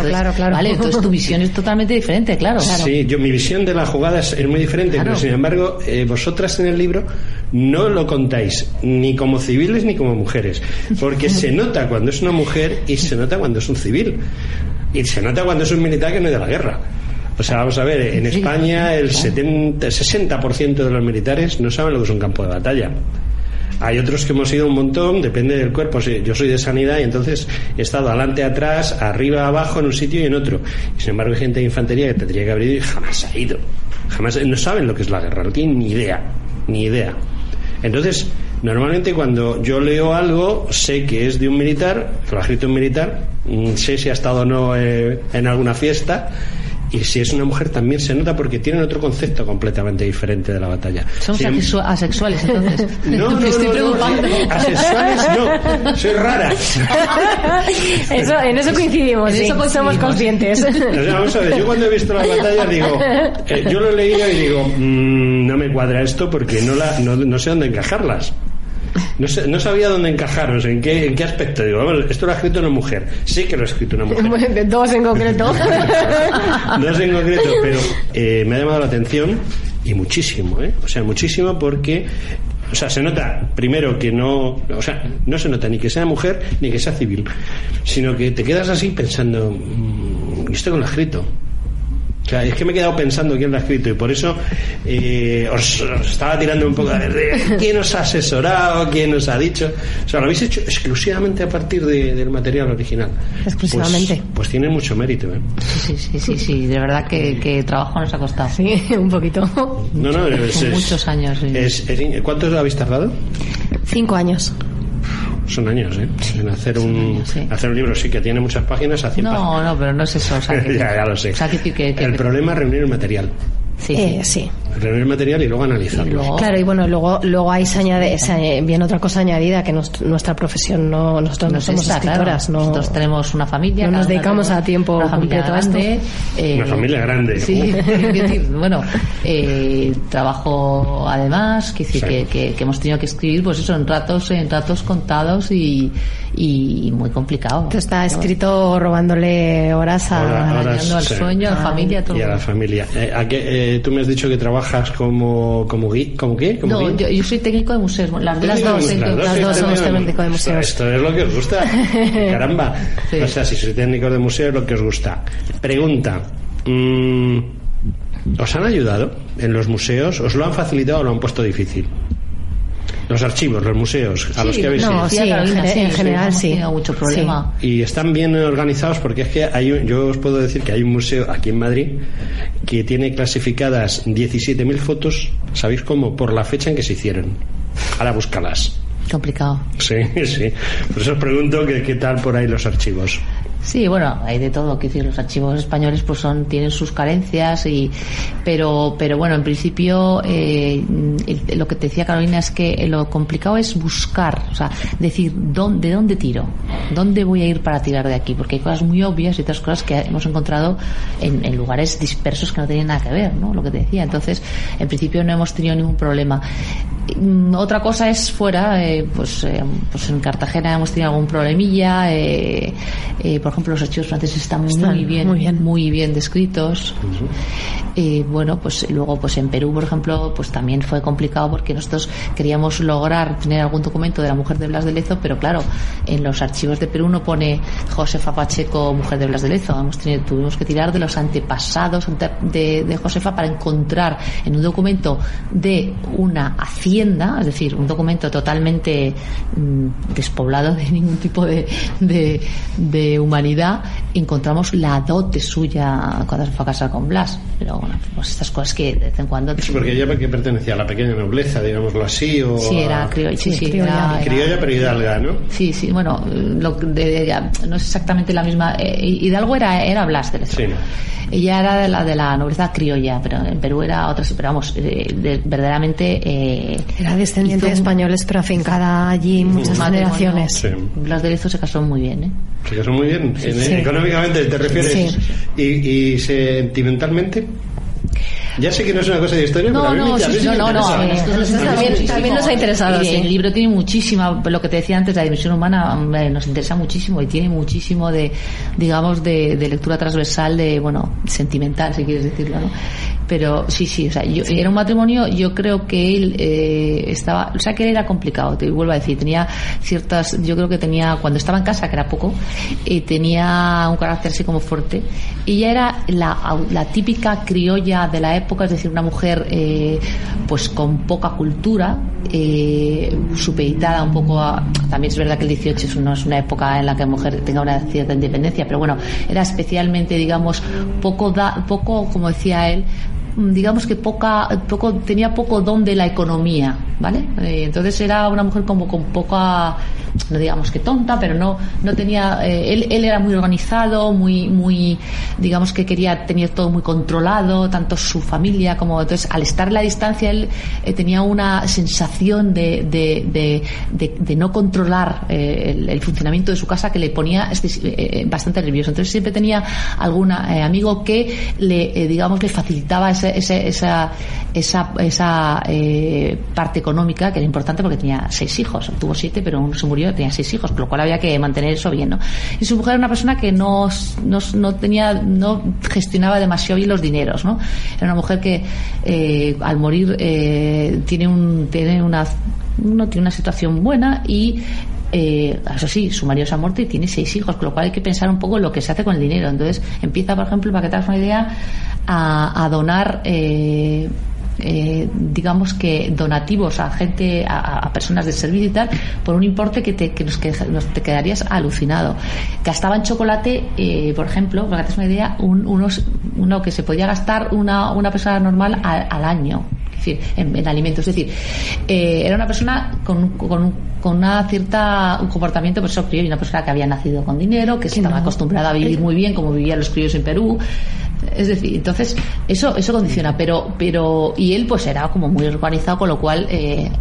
claro. Vale, entonces tu visión es totalmente diferente, claro. Sí, mi visión de la jugada es muy diferente, claro. Pero sin embargo, vosotras en el libro no lo contáis ni como civiles ni como mujeres, porque se nota cuando es una mujer y se nota cuando es un civil, y se nota cuando es un militar que no es de la guerra. O sea, vamos a ver, en España el 60% de los militares no saben lo que es un campo de batalla. Hay otros que hemos ido un montón, depende del cuerpo. Yo soy de sanidad y entonces he estado adelante, atrás, arriba, abajo, en un sitio y en otro. Y sin embargo hay gente de infantería que tendría que haber ido y jamás ha ido. No saben lo que es la guerra, no tienen ni idea. Entonces, normalmente cuando yo leo algo, sé que es de un militar, que lo ha escrito un militar, sé si ha estado o no en alguna fiesta. Y si es una mujer también se nota, porque tienen otro concepto completamente diferente de la batalla. Somos asexuales, entonces. No, asexuales no, soy rara. En eso coincidimos, sí, somos conscientes. O sea, vamos a ver, yo cuando he visto la batalla digo, yo lo he leído y digo, no me cuadra esto porque no sé dónde encajarlas. no sabía dónde encajaros, en qué aspecto. Digo, bueno, esto lo ha escrito una mujer. Sí que lo ha escrito una mujer. Dos en concreto. Dos en concreto, pero me ha llamado la atención y muchísimo, o sea, muchísimo porque... O sea, se nota, primero, que no se nota ni que sea mujer ni que sea civil, sino que te quedas así pensando, ¿esto quién lo ha escrito? O sea, es que me he quedado pensando quién lo ha escrito y por eso os estaba tirando un poco a ver de quién os ha asesorado, quién os ha dicho. O sea, lo habéis hecho exclusivamente a partir del material original. Exclusivamente. Pues tiene mucho mérito, ¿eh? Sí, de verdad que trabajo nos ha costado. Sí, un poquito. No, muchos años. Sí. ¿Cuánto habéis tardado? 5 años. Son años, en hacer un libro, sí, que tiene muchas páginas. A 100 páginas. No, pero no es eso. O sea, ya lo sé. O sea, el problema es reunir el material. Sí. Reunir el material y luego analizarlo. Claro, y bueno, luego ahí viene otra cosa añadida, que nuestra profesión, nosotros no somos escritoras. Claro. Nosotros tenemos una familia. No nos dedicamos a tiempo completo a esto. Una familia grande. Sí, bueno, trabajo además, que hemos tenido que escribir, pues eso, en ratos contados y muy complicado. Esto está escrito robándole horas al sueño, a la familia, todo. Y a la familia. Tú me has dicho que trabajas como guía, ¿como qué? No, yo soy técnico de museos. Las dos somos técnicos de museos. Esto es lo que os gusta. Caramba. Sí. O sea, si sois técnicos de museo es lo que os gusta. Pregunta. ¿Os han ayudado en los museos? ¿Os lo han facilitado o lo han puesto difícil? Los archivos, los museos a los que habéis ido. En general sí. No mucho problema. Sí. Y están bien organizados porque es que yo os puedo decir que hay un museo aquí en Madrid que tiene clasificadas 17.000 fotos, ¿sabéis cómo? Por la fecha en que se hicieron. Ahora búscalas. Complicado. Sí. Por eso os pregunto qué tal por ahí los archivos. Sí, bueno, hay de todo, que decir, los archivos españoles pues tienen sus carencias pero bueno, en principio lo que te decía Carolina es que lo complicado es buscar, o sea, decir de dónde tiro, dónde voy a ir para tirar de aquí, porque hay cosas muy obvias y otras cosas que hemos encontrado en lugares dispersos que no tienen nada que ver, ¿no? Lo que te decía. Entonces, en principio no hemos tenido ningún problema. Otra cosa es fuera, pues en Cartagena hemos tenido algún problemilla. Por ejemplo, los archivos franceses están muy bien descritos. Bueno, pues luego pues en Perú, por ejemplo, pues también fue complicado porque nosotros queríamos lograr tener algún documento de la mujer de Blas de Lezo, pero claro, en los archivos de Perú no pone Josefa Pacheco, mujer de Blas de Lezo. Tuvimos que tirar de los antepasados de Josefa para encontrar en un documento de una hacienda, es decir, un documento totalmente despoblado de ningún tipo de humanidad, encontramos la dote suya cuando se fue a casar con Blas. Pero bueno, pues estas cosas que de vez en cuando... Sí, porque ella que pertenecía a la pequeña nobleza, digámoslo así, o... Sí, era criolla. Criolla, pero hidalga, ¿no? Sí, bueno, de ella no es exactamente la misma. Hidalgo era Blas de Lezo. Sí. Ella era de la nobleza criolla, pero en Perú era otra, pero vamos, verdaderamente... era descendiente de españoles, pero afincada allí muchas generaciones. Sí. Blas de Lezo se casó muy bien, ¿eh? Se casó muy bien, económicamente, ¿te refieres? Sí. ¿Y sentimentalmente? Ya sé que no es una cosa de historia, pero a mí también nos ha interesado. El libro tiene muchísima, lo que te decía antes, la dimensión humana nos interesa muchísimo y tiene muchísimo de lectura transversal, sentimental, si quieres decirlo, ¿no? Pero sí, o sea, era un matrimonio, yo creo que él estaba, o sea, que él era complicado, te vuelvo a decir, tenía ciertas, yo creo que tenía, cuando estaba en casa, que era poco, tenía un carácter así como fuerte, y ella era la típica criolla de la época, es decir, una mujer pues con poca cultura, supeditada un poco a, también es verdad que el 18 no es una época en la que la mujer tenga una cierta independencia, pero bueno, era especialmente, digamos, poco, como decía él, digamos que tenía poco don de la economía, ¿vale? Entonces era una mujer como con poca no digamos que tonta, pero no tenía, él era muy organizado, muy digamos que quería tener todo muy controlado, tanto su familia como, entonces al estar a la distancia él tenía una sensación de no controlar el funcionamiento de su casa que le ponía bastante nervioso. Entonces siempre tenía algún amigo que le facilitaba esa parte económica, que era importante porque tenía 6 hijos, tuvo 7 pero uno se murió, tenía 6 hijos, con lo cual había que mantener eso bien, ¿no? Y su mujer era una persona que no gestionaba demasiado bien los dineros, ¿no? Era una mujer que al morir tiene una situación buena y eso sí, su marido se ha muerto y tiene 6 hijos, con lo cual hay que pensar un poco en lo que se hace con el dinero. Entonces empieza, por ejemplo, para que te hagas una idea, a donar digamos que donativos a gente, a personas del servicio y tal, por un importe que te quedarías alucinado. Gastaba en chocolate, por ejemplo, para que te hagas una idea, uno que se podía gastar una persona normal al año, es decir, en alimentos. Es decir, era una persona con una cierta un comportamiento, pues eso, criollo, una persona que había nacido con dinero, que estaba acostumbrada a vivir muy bien como vivían los criollos en Perú. Es decir, entonces eso condiciona, pero y él pues era como muy organizado, con lo cual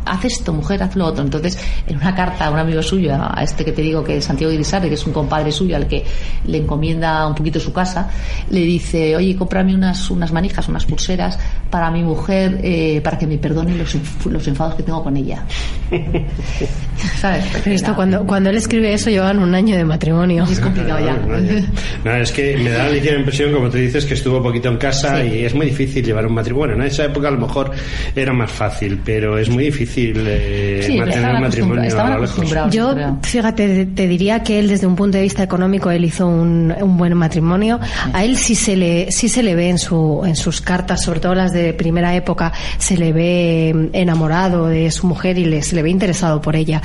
haz esto, mujer, haz lo otro. Entonces, en una carta a un amigo suyo, a este que te digo, que es Santiago Irisarri, que es un compadre suyo al que le encomienda un poquito su casa, le dice: oye, cómprame unas manijas, unas pulseras para mi mujer, para que me perdone los enfados que tengo con ella. ¿Sabes? Pero esto, cuando él escribe eso, llevan un año de matrimonio. Es complicado ya. No, es que me da la ligera impresión, como tú dices, que estuvo poquito en casa, y es muy difícil llevar un matrimonio. En esa época a lo mejor era más fácil, pero es muy difícil mantener un matrimonio. Estaban acostumbrados. Yo, fíjate, te diría que él, desde un punto de vista económico, él hizo un buen matrimonio. A él sí se le ve en sus cartas, sobre todo las de primera época, se le ve enamorado de su mujer y se le ve interesado por ella.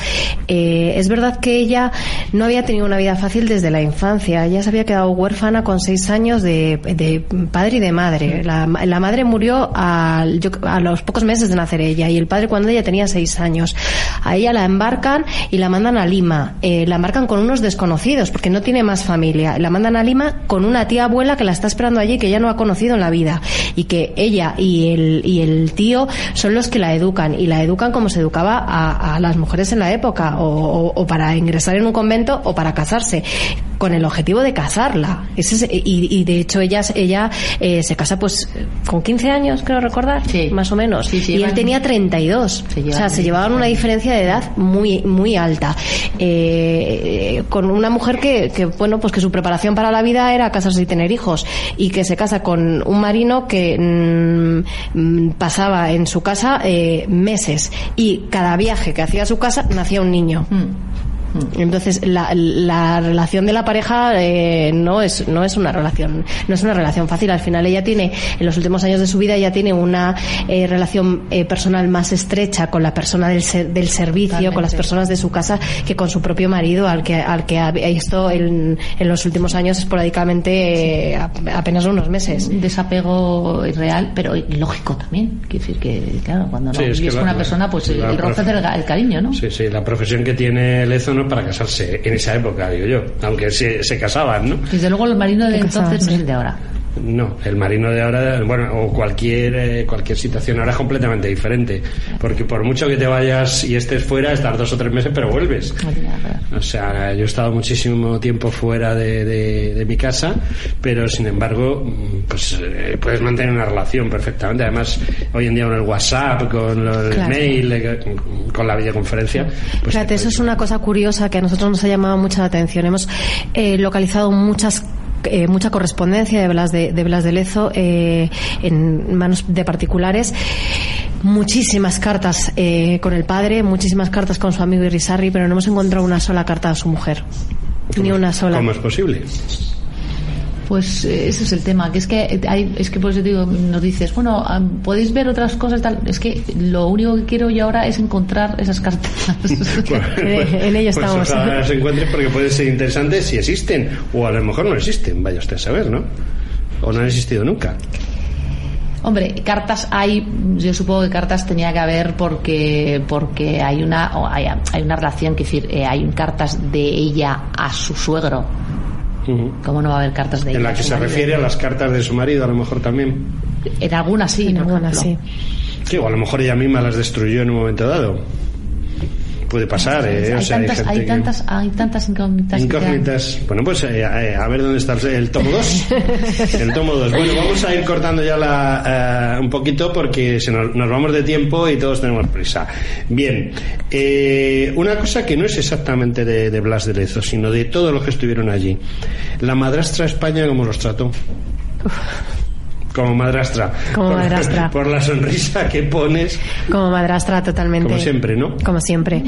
Es verdad que ella no había tenido una vida fácil desde la infancia. Ella se había quedado huérfana con 6 años de padre y de madre. La madre murió a los pocos meses de nacer ella, y el padre cuando ella tenía 6 años. A ella la embarcan y la mandan a Lima. La embarcan con unos desconocidos porque no tiene más familia. La mandan a Lima con una tía abuela que la está esperando allí, que ella no ha conocido en la vida, y que ella y el tío son los que la educan, y la educan como se educaba a las mujeres en la época, o para ingresar en un convento o para casarse, con el objetivo de casarla. Y de hecho ella se casa pues con 15 años, creo recordar, sí, más o menos, sí, y él tenía 32. Se llevaban una diferencia de edad muy muy alta, con una mujer que bueno, pues que su preparación para la vida era casarse y tener hijos, y que se casa con un marino que pasaba en su casa meses, y cada viaje que hacía a su casa nacía un niño. Entonces la relación de la pareja no es una relación fácil. Al final ella tiene, en los últimos años de su vida, ella tiene una relación personal más estrecha con la persona del servicio, totalmente, con las personas de su casa, que con su propio marido, al que ha visto en los últimos años esporádicamente, apenas unos meses. Un desapego real, pero lógico también. Quiero decir que, claro, cuando no vives con una persona, pues el roce hace el cariño, ¿no? Sí, la profesión que tiene Lezo no para casarse en esa época, digo yo, aunque se casaban, ¿no? Desde luego el marino de entonces no es el de ahora. No, el marino de ahora, bueno, o cualquier situación ahora es completamente diferente, porque por mucho que te vayas y estés fuera, estás 2 o 3 meses, pero vuelves. O sea, yo he estado muchísimo tiempo fuera de mi casa, pero sin embargo, pues puedes mantener una relación perfectamente. Además, hoy en día con el WhatsApp, con el mail, con la videoconferencia. Pues fíjate, eso es una cosa curiosa que a nosotros nos ha llamado mucho la atención. Hemos localizado mucha correspondencia de Blas de Lezo en manos de particulares, muchísimas cartas con el padre, muchísimas cartas con su amigo Irisarri, pero no hemos encontrado una sola carta a su mujer, ni una sola. ¿Cómo es posible? Pues ese es el tema, que es que por eso te digo, nos dices, bueno, podéis ver otras cosas tal. Es que lo único que quiero yo ahora es encontrar esas cartas. En ello estamos. Pues ojalá las encuentres, porque puede ser interesante si existen, o a lo mejor no existen, vaya usted a saber, ¿no? O no han existido nunca. Hombre, cartas hay, yo supongo que cartas tenía que haber porque hay una relación, que decir, hay cartas de ella a su suegro. ¿Cómo no va a haber cartas de ella? En la que se refiere a las cartas de su marido, a lo mejor también. En algunas sí, en algunas sí. Sí, o a lo mejor ella misma las destruyó en un momento dado. Puede pasar, hay tantas incógnitas. Bueno, pues a ver dónde está el tomo 2. El tomo 2. Bueno, vamos a ir cortando ya un poquito porque nos vamos de tiempo y todos tenemos prisa. Bien, una cosa que no es exactamente de Blas de Lezo, sino de todos los que estuvieron allí. La madrastra España, ¿cómo los trató? Como madrastra. Por la sonrisa que pones. Como madrastra, totalmente. Como siempre, ¿no? Como siempre.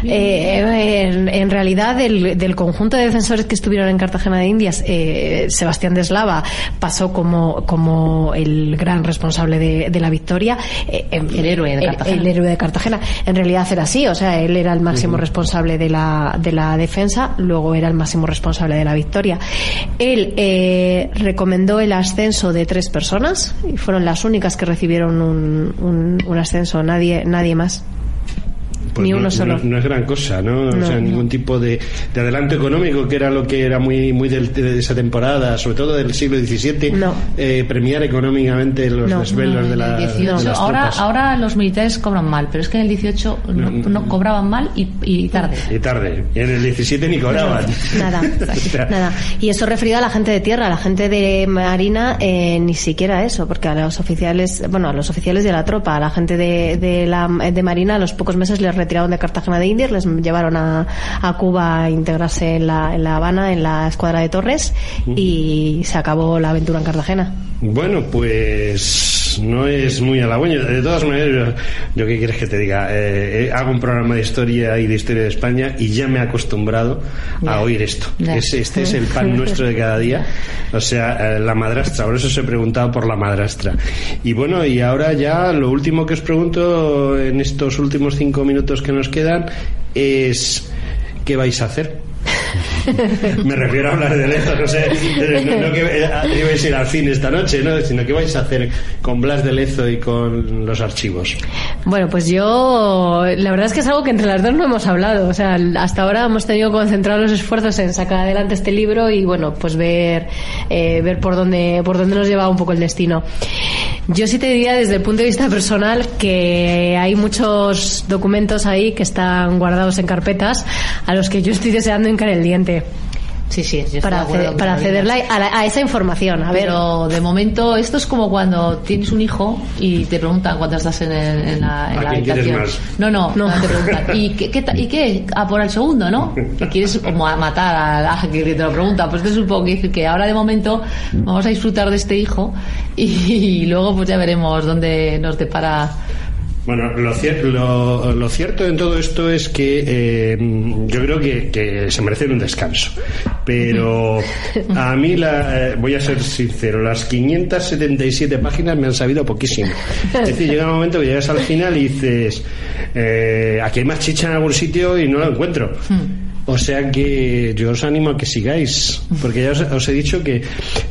En realidad, del conjunto de defensores que estuvieron en Cartagena de Indias, Sebastián de Eslava pasó como el gran responsable de la victoria. El héroe de Cartagena. El héroe de Cartagena. En realidad era así, o sea, él era el máximo responsable de la defensa, luego era el máximo responsable de la victoria. Él recomendó el ascenso de 3 personas y fueron las únicas que recibieron un ascenso, nadie más. Pues ni uno solo. No es gran cosa, ¿no? O sea, ningún tipo de adelanto económico, que era lo que era muy de esa temporada, sobre todo del siglo XVII, premiar económicamente los desvelos de las 18. Ahora los militares cobran mal, pero es que en el 18 no cobraban mal y tarde. Y en el 17 ni cobraban. Nada. Y eso referido a la gente de tierra, a la gente de marina, ni siquiera eso, porque a los oficiales de la tropa, a la gente de marina, a los pocos meses les retiraron de Cartagena de Indias, les llevaron a Cuba a integrarse en La Habana, en la escuadra de Torres, y se acabó la aventura en Cartagena. Bueno, pues no es muy halagüeño. De todas maneras, yo qué quieres que te diga, hago un programa de historia y de historia de España y ya me he acostumbrado a oír esto. Este es el pan nuestro de cada día. O sea, la madrastra, por eso os he preguntado por la madrastra. Y bueno, y ahora ya lo último que os pregunto en estos últimos 5 minutos que nos quedan es: ¿qué vais a hacer? Me refiero a hablar de Lezo, no sé, no que ibais a ir al cine esta noche, ¿no? Sino que vais a hacer con Blas de Lezo y con los archivos. Bueno, pues yo, la verdad es que es algo que entre las dos no hemos hablado. O sea, hasta ahora hemos tenido que concentrar los esfuerzos en sacar adelante este libro y bueno, pues ver por dónde nos lleva un poco el destino. Yo sí te diría desde el punto de vista personal que hay muchos documentos ahí que están guardados en carpetas a los que yo estoy deseando hincar el diente. Sí, para accederla a esa información. Pero de momento esto es como cuando tienes un hijo y te preguntan cuando estás en la habitación. No te preguntan ¿y qué? A por el segundo, ¿no? Que quieres como a matar a que te lo preguntan. Pues te supongo que ahora de momento vamos a disfrutar de este hijo y luego pues ya veremos dónde nos depara. Bueno, lo cierto en todo esto es que yo creo que se merecen un descanso, pero a mí voy a ser sincero, las 577 páginas me han sabido poquísimo. Es decir, llega un momento que llegas al final y dices, aquí hay más chicha en algún sitio y no lo encuentro. O sea que yo os animo a que sigáis, porque ya os he dicho que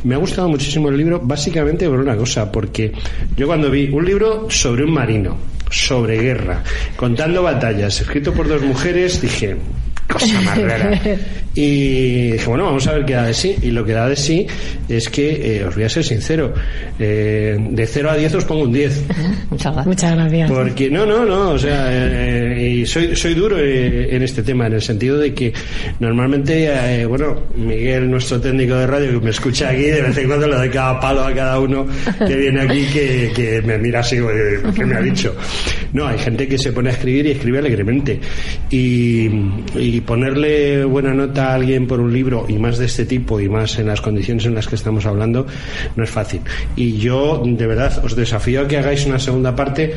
me ha gustado muchísimo el libro, básicamente por una cosa, porque yo cuando vi un libro sobre un marino, sobre guerra, contando batallas, escrito por 2 mujeres, dije, cosa más rara. Y dije, bueno, vamos a ver qué da de sí. Y lo que da de sí es que, os voy a ser sincero, de 0 a 10 os pongo un 10. Muchas gracias. Porque no, o sea, y soy duro en este tema, en el sentido de que normalmente, Miguel, nuestro técnico de radio, que me escucha aquí, de vez en cuando le doy cada palo a cada uno que viene aquí, que me mira así, ¿qué me ha dicho? No, hay gente que se pone a escribir y escribe alegremente. Y ponerle buena nota a alguien por un libro, y más de este tipo, y más en las condiciones en las que estamos hablando, no es fácil. Y yo, de verdad, os desafío a que hagáis una segunda parte,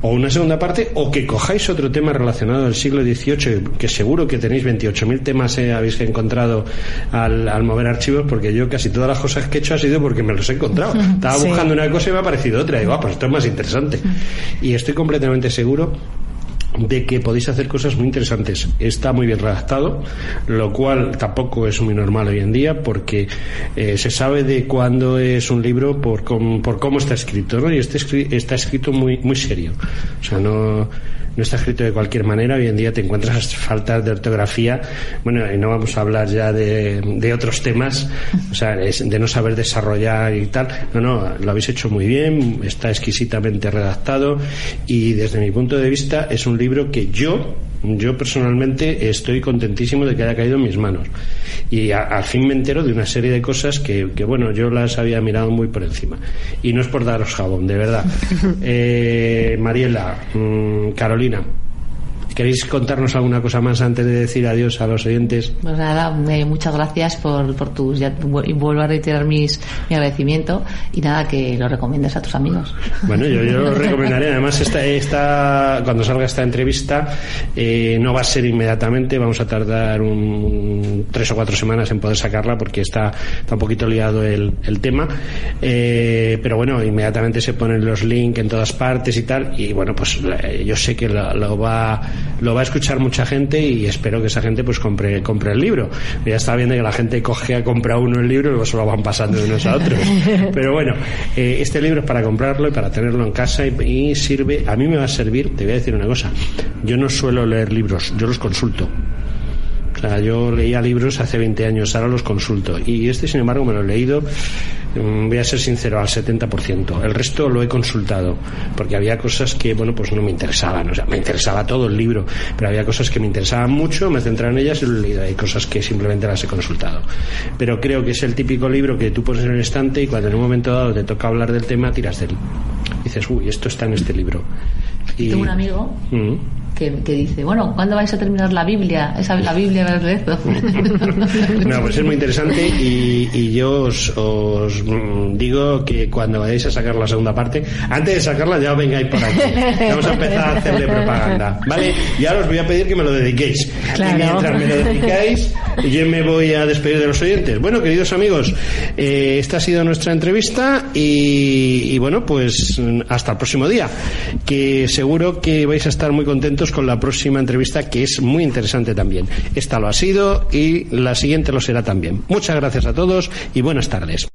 o que cojáis otro tema relacionado al siglo XVIII, que seguro que tenéis 28.000 temas habéis encontrado al mover archivos, porque yo casi todas las cosas que he hecho ha sido porque me los he encontrado. Estaba buscando una cosa y me ha parecido otra, y digo, pues esto es más interesante. Y estoy completamente seguro de que podéis hacer cosas muy interesantes. Está muy bien redactado, lo cual tampoco es muy normal hoy en día, porque se sabe de cuándo es un libro por cómo está escrito, ¿no? Y está escrito muy serio. O sea, no está escrito de cualquier manera. Hoy en día te encuentras faltas de ortografía, bueno, y no vamos a hablar ya de otros temas, o sea, de no saber desarrollar y tal. No, lo habéis hecho muy bien, está exquisitamente redactado, y desde mi punto de vista es un libro que yo personalmente estoy contentísimo de que haya caído en mis manos, y al fin me entero de una serie de cosas que bueno, yo las había mirado muy por encima, y no es por daros jabón, de verdad. Mariela, Carolina, ¿queréis contarnos alguna cosa más antes de decir adiós a los oyentes? Pues nada, muchas gracias por tus, y vuelvo a reiterar mi agradecimiento, y nada, que lo recomiendes a tus amigos. Bueno, yo lo recomendaré. Además, cuando salga esta entrevista, no va a ser inmediatamente, vamos a tardar 3 o 4 semanas en poder sacarla, porque está un poquito liado el tema, pero bueno, inmediatamente se ponen los links en todas partes y tal, y bueno, pues yo sé que lo va a escuchar mucha gente, y espero que esa gente pues compre el libro. Ya está bien de que la gente compra uno el libro y luego se lo van pasando de unos a otros, pero bueno, este libro es para comprarlo y para tenerlo en casa, y sirve, a mí me va a servir. Te voy a decir una cosa: yo no suelo leer libros, yo los consulto. O sea, yo leía libros hace 20 años, ahora los consulto, y sin embargo me lo he leído, voy a ser sincero, al 70%. El resto lo he consultado, porque había cosas que, bueno, pues no me interesaban. O sea, me interesaba todo el libro, pero había cosas que me interesaban mucho, me he centrado en ellas y lo he leído. Hay cosas que simplemente las he consultado. Pero creo que es el típico libro que tú pones en el estante, y cuando en un momento dado te toca hablar del tema, tiras de él. Dices, uy, esto está en este libro. Y tengo un amigo que dice, bueno, ¿cuándo vais a terminar la Biblia? La Biblia de Berlezo. No, pues es muy interesante, y yo os digo que cuando vayáis a sacar la segunda parte, antes de sacarla ya vengáis por aquí. Vamos a empezar a hacerle propaganda, ¿vale? Y ahora os voy a pedir que me lo dediquéis. Claro. Y mientras me lo dedicáis, yo me voy a despedir de los oyentes. Bueno, queridos amigos, esta ha sido nuestra entrevista, y bueno, pues hasta el próximo día, que seguro que vais a estar muy contentos con la próxima entrevista, que es muy interesante también. Esta lo ha sido, y la siguiente lo será también. Muchas gracias a todos y buenas tardes.